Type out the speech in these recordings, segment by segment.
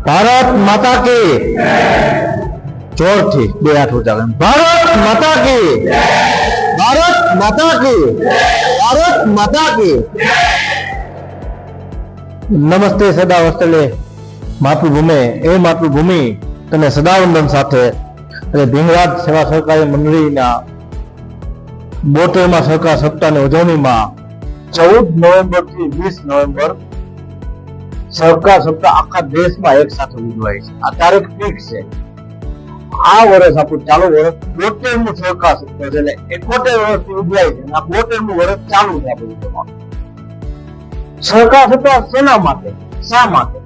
ભારત માતા કી જોરથી બે હાથ ઊંચા કરીને ભારત માતા કી, ભારત માતા કી, ભારત માતા કી। નમસ્તે સદા વસ્તલે માતૃભૂમિ, એ માતૃભૂમિ તને સદાવંદન સાથે અને ભીમરાજ સેવા સહકારી મંડળીના 72માં સહકાર સપ્તાહની ઉજવણીમાં 14 નવેમ્બર થી 20 નવેમ્બર સહકાર સપ્તાહ આખા દેશમાં એક સાથે ઉજવાય છે। આ તારીખ ફિક્સ છે। આ વર્ષ આપણું ચાલુ વર્ષ 72મું સહકાર સપ્તાહ છે, એટલે 71 વર્ષથી ઉજવાય છે। આ 72મું વર્ષ ચાલુ છે આપણું। સહકાર સપ્તાહ શેના માટે, શા માટે?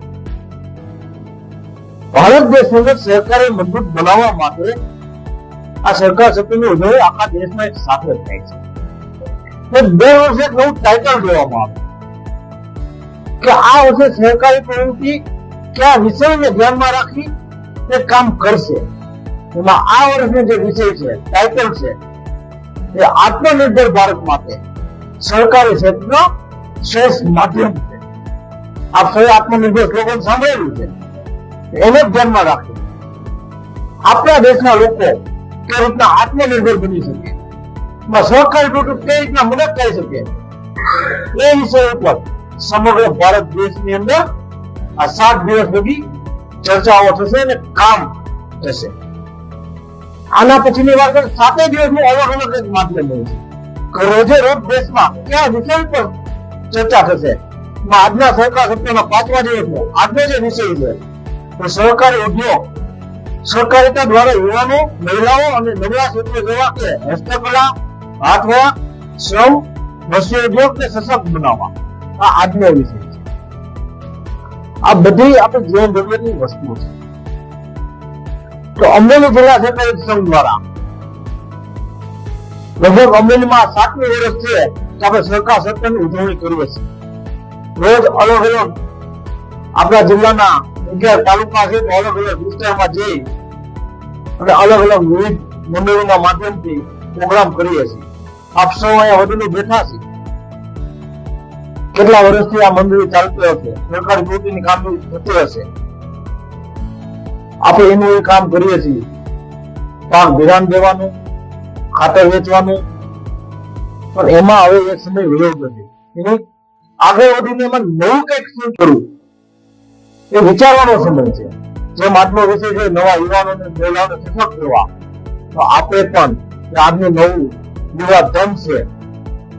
ભારત દેશની અંદર સહકારી મજબૂત બનાવવા માટે આ સહકાર સપ્તાહની ઉજવણી આખા દેશમાં એક સાથે થાય છે। દર વર્ષે એક નવું ટાઇટલ દેવામાં આવે કે આ વર્ષે સહકારી પ્રવૃત્તિ કયા વિષયને ધ્યાનમાં રાખી તે કામ કરશે। એમાં આ વર્ષનો જે વિષય છે, ટાઇટલ છે, એ આત્મનિર્ભર ભારત માટે સહકારી ક્ષેત્રનો શ્રેષ્ઠ માધ્યમ છે। આપ સૌએ આત્મનિર્ભર સ્લોગન સાંભળેલું છે, એને ધ્યાનમાં રાખી આપણા દેશના લોકો કઈ રીતના આત્મનિર્ભર બની શકે, સહકારી પ્રવૃત્તિ કઈ રીતના મદદ કરી શકે, એ વિષય ઉપર સમગ્ર ભારત દેશની અંદર આ 7 દિવસ સુધી ચર્ચાઓ થશે અને કામ થશે। આના પછીની વાત 7 દિવસનું અલગ અલગ એક માધ્યમ હોય છે। રોજે રોજ દેશમાં કયા વિષય પર ચર્ચા થશે। આજના સહકાર સપ્તાહના 5મા દિવસનો આજનો જે વિષય છે તો સહકારી ઉદ્યોગ, સહકારિતા દ્વારા યુવાનો, મહિલાઓ અને નબળા ક્ષેત્રો જેવા કે હસ્તકલા, હાથવર્ક, શ્રમ, મત્સ્ય ઉદ્યોગને સશક્ત બનાવવા, આ આજનો વિષય છે। આ બધી આપણી જીવન જરૂરિયાતની વસ્તુઓ છે। તો અમરેલી જિલ્લા સહકારી સંઘ દ્વારા લગભગ અમરેલીમાં 7મી વર્ષ છે કે આપણે સહકાર સપ્તાહની ઉજવણી કરીએ છીએ। રોજ અલગ અલગ આપણા જિલ્લાના 11 તાલુકા છે, અલગ અલગ વિસ્તારમાં જઈ અને અલગ અલગ વિવિધ મંડળોના માધ્યમથી પ્રોગ્રામ કરીએ છીએ। આપ સૌ અહીંયા વધુ બેઠા છે। કેટલા વર્ષથી આ મંડળી ચાલતી હશે, સરકારી પ્રવૃત્તિની કામગીરી થતી હશે, આપણે એનું એ કામ કરીએ છીએ। પાક ધિરાણ દેવાનું, ખાતર વેચવાનું, પણ એમાં હવે એક સમય વયો ગયો છે। એની આગળ વધીને એમાં નવું કંઈક શું કરવું એ વિચારવાનો સમય છે। જેમ આજનો વિષય છે નવા યુવાનોને, મહિલાઓને સશક્ત કરવા, તો આપણે પણ આજનું નવું યુવા ધન છે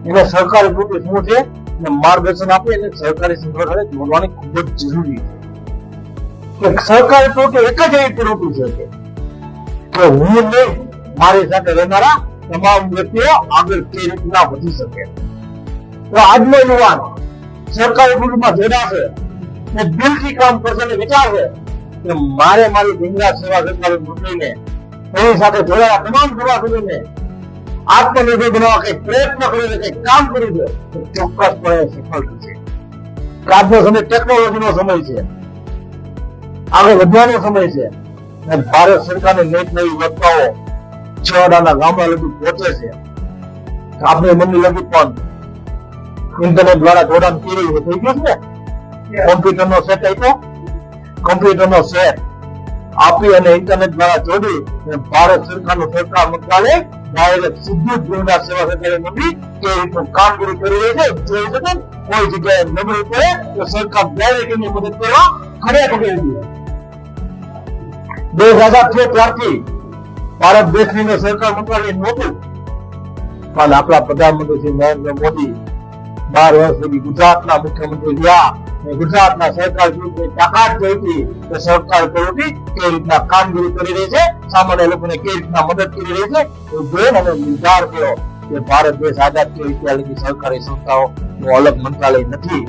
એને સહકારી પ્રવૃત્તિ શું છે માર્ગદર્શન આપી અને સહકારી સંગઠન સાથે જોડવાની ખૂબ જ જરૂરી છે। કે સહકારી પ્રવૃત્તિ એક જ એવી પ્રવૃત્તિ છે કે હું નહીં, મારી સાથે રહેનારા તમામ વ્યક્તિઓ આગળ કઈ રીતના વધી શકે। તો આજનો યુવાન સહકારી પ્રવૃત્તિમાં જોડાશે, દિલથી કામ કરશે અને વિચારશે કે મારે મારી ભીમરાજ સેવા સહકારી મંડળીને, એની સાથે જોડાયેલા તમામ સભાસદોને આત્મનિર્ભર બનાવવા કઈ પ્રયત્ન કરી દે, કઈ કામ કરી દે, તો ચોક્કસપણે સફળ થશે। આજનો સમય ટેકનોલોજીનો સમય છે, આગળ વધવાનો સમય છે અને ભારત સરકારની નવી યોજનાઓ છેવાડાના ગામડા લગી પહોંચે છે। આપણે મંડળી લગી પણ ઇન્ટરનેટ દ્વારા જોડાણ થઈ ગયું છે। કોમ્પ્યુટરનો સેટ આપ્યો, કોમ્પ્યુટરનો સેટ આપી અને ઇન્ટરનેટ દ્વારા જોડી ભારત સરકારનું સહકાર મંત્રાલય ડાયરેક્ટ સીધું જ ભીમરાજ સેવા સહકારી મંડળી કે રીતનું કામગીરી કરી રહી છે। જોઈ શકે કોઈ જગ્યાએ નબળી પડે તો સરકાર ડાયરેક્ટ એની મદદ કરવા ખડે પકડી દે। 2000 ત્યારથી ભારત દેશની અંદર સહકાર મંત્રાલય નહોતું, પણ આપણા પ્રધાનમંત્રી શ્રી નરેન્દ્ર મોદી 12 વર્ષ સુધી ગુજરાતના મુખ્યમંત્રી રહ્યા। ગુજરાતના સહકાર પ્રવૃત્તિ તાકાત જોઈતી કે સહકાર પ્રવૃત્તિ કઈ રીતના કામગીરી કરી રહી છે, સામાન્ય લોકોને કઈ રીતના મદદ કરી રહી છે, એ જોઈને અમે નિર્ધાર કર્યો કે ભારત દેશ આઝાદ થયો ત્યાં લગી સહકારી સંસ્થાઓનું અલગ મંત્રાલય નથી।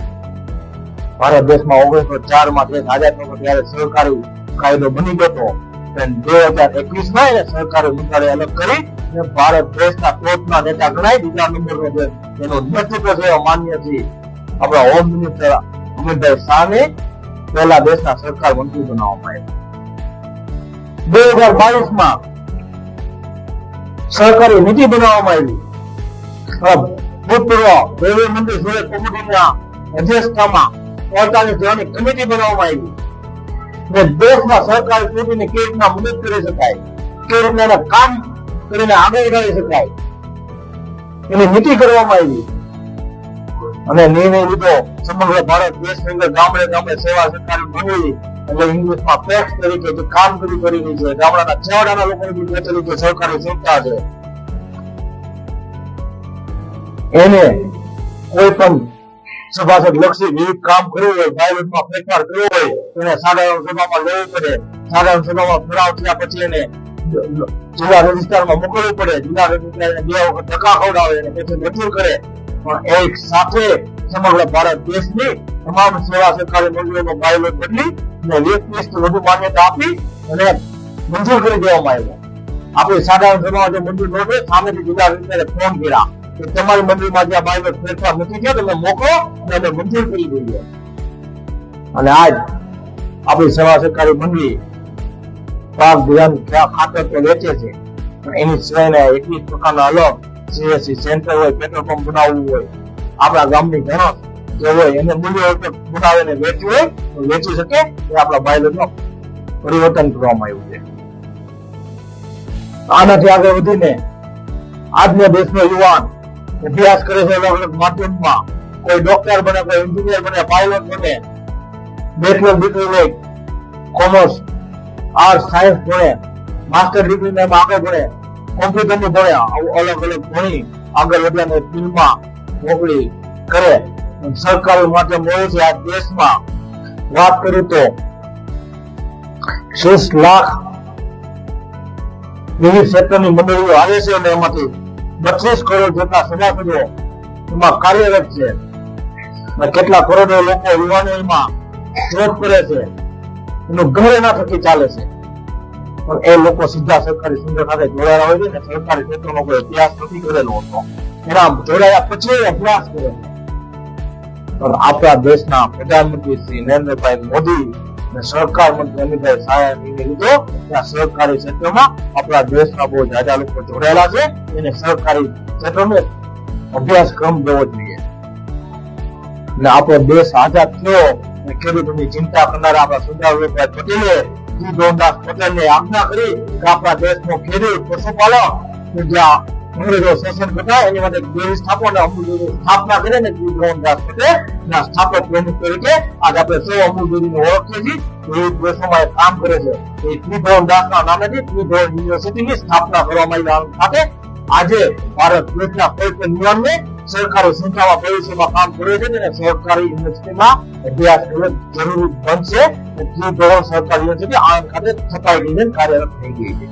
ભારત દેશમાં 1904માં દેશ આઝાદ થયો ત્યારે સહકારી કાયદો બની ગયો, 2021માં એને સહકારી મંત્રાલય અલગ કરી ભારત દેશના ટોચના નેતા ગણાય, બીજા નંબરનો દેશ એનું નેતૃત્વ છે માન્ય છે આપણા હોમ મિનિસ્ટર અમિતભાઈ શાહને પહેલા દેશના સરકાર મંત્રી બનાવવામાં આવ્યા। 2022માં સહકારી નીતિ બનાવવામાં આવી। ભૂતપૂર્વ રેલવે મંત્રી સુરેશ પ્રભુજીના અધ્યક્ષતામાં 48 જણાની કમિટી બનાવવામાં આવી ને દેશમાં સરકારી ચૂંટણીને કેવી રીતના મદદ કરી શકાય, કેવી રીતના એના કામ કરીને આગળ વધારી શકાય એની નીતિ કરવામાં આવી અને નિર્ણય લીધો સમગ્ર ભારત દેશની અંદર ગામડે ગામડે સેવા સરકારી મંડળી એટલે ઇંગ્લિશમાં પેક્સ તરીકે જે કામગીરી કરી રહી છે, ગામડાના છેવાડાના લોકોની જે તરીકે સરકારી સંસ્થા છે એને કોઈ પણ સભાસદ લક્ષી વિવિધ કામ કરવું હોય, બાયોલોટમાં ફેરફાર કરવો હોય એને સાધારણ સભામાં લેવું પડે, સાધારણ સભામાં ઠરાવ થયા પછી એને જિલ્લા રજિસ્ટ્રારમાં મોકલવું પડે, જિલ્લા રજિસ્ટ્રાર 2 વખત ધક્કા ખવડાવે અને પછી મંજૂર કરે. પણ એક સાથે સમગ્ર ભારત દેશની તમામ સેવા સરકારી મંડળીનો બાયોલોટ બદલી અને 20 વધુ માન્યતા આપી અને મંજૂર કરી દેવામાં આવ્યા. આપણી સાધારણ સભામાં જે મંજૂર ન થાય સામેથી જિલ્લા રજિસ્ટ્રારે ફોન કર્યા કે તમારી મંડળીમાં જે બાયોલોટ ફેરફાર નથી થયો તમે મોકલો અને અમે મંજૂર કરી દઈએ. અને આજ આપણી સેવા સરકારી મંડળી પાક ધિરાણ ખાતર તો વેચે છે પણ એની સિવાયના 21 પ્રકારના અલગ સીએસસી સેન્ટર હોય, પેટ્રોલ પંપ બનાવવું હોય, આપણા ગામની ઘણો જે હોય એને મૂલ્ય બનાવીને વેચવું હોય તો વેચી શકે એ આપણા બાયોલોટમાં પરિવર્તન કરવામાં આવ્યું છે. આનાથી આગળ વધીને આજના દેશનો યુવાન અભ્યાસ કરે છે અલગ અલગ માધ્યમમાં, કોઈ ડોક્ટર બને, કોઈ એન્જિનિયર બને, પાયલોટ બને, બેચલર ડિગ્રી લે, કોમર્સ, આર્ટ્સ, સાયન્સ ભણે, માસ્ટર ડિગ્રી એમાં આગળ ભણે, કોમ્પ્યુટરની ભણે, અલગ અલગ ભણી આગળ વધ્યા ફિલ્ડમાં નોકરી કરે. સરકારી માધ્યમ હોય છે આ દેશમાં વાત કરું તો 6 લાખ વિવિધ ક્ષેત્રની મંડળીઓ આવે છે અને એમાંથી 32 કરોડ જેટલા સભાસદો એમાં કાર્યરત છે. કેટલા કરોડો લોકો યુવાનો એમાં જોબ કરે છે, એનું ઘર એના થકી ચાલે છે. પણ એ લોકો સીધા સરકારી સંસ્થા સાથે જોડાયેલા હોય છે ને સરકારી ક્ષેત્રનો કોઈ અભ્યાસ નથી કરેલો હોતો, એના જોડાયા પછી અભ્યાસ કરે. પણ આપણા દેશના પ્રધાનમંત્રી શ્રી નરેન્દ્રભાઈ મોદી અને સરકાર મંત્રી અમિતભાઈ શાહે લીધો ત્યાં સરકારી ક્ષેત્રમાં આપણા દેશના બહુ જાજા લોકો જોડાયેલા છે. એને સરકારી ક્ષેત્રનો અભ્યાસક્રમ દેવો જોઈએ. એટલે આપણો દેશ આઝાદ થયો ખેડૂતોની ચિંતા કરનારા આપણા સરદાર વલ્લભભાઈ પટેલે શ્રી ગોરધનદાસ પટેલને આજ્ઞા કરી કે આપણા દેશનો ખેડૂત પશુપાલક જ્યાં અંગ્રેજો શાસન કરતા એની માટે ડેરી સ્થાપન અમૂલ ડેરીની સ્થાપના કરી ને શ્રી ગોરધનદાસ પટેલ ના સ્થાપક પ્રમુખ તરીકે આજે આપણે સૌ અમૂલ ડેરીને ઓળખીએ છીએ. વિવિધ દેશોમાં કામ કરે છે. એ શ્રી ગોરધનદાસના નામેથી શ્રી ગોરધન યુનિવર્સિટીની સ્થાપના કરવામાં આવી સાથે આજે ભારત દેશના કોઈ પણ યુવાનને સરકારી સંસ્થામાં ભવિષ્યમાં કામ કરે છે અને સરકારી યુનિવર્સિટીમાં અભ્યાસ કરવો જરૂરી બનશે. સરકારી યુનિવર્સિટી આણંદ ખાતે સ્થપાઈ ગઈ છે, કાર્યરત થઈ ગઈ છે.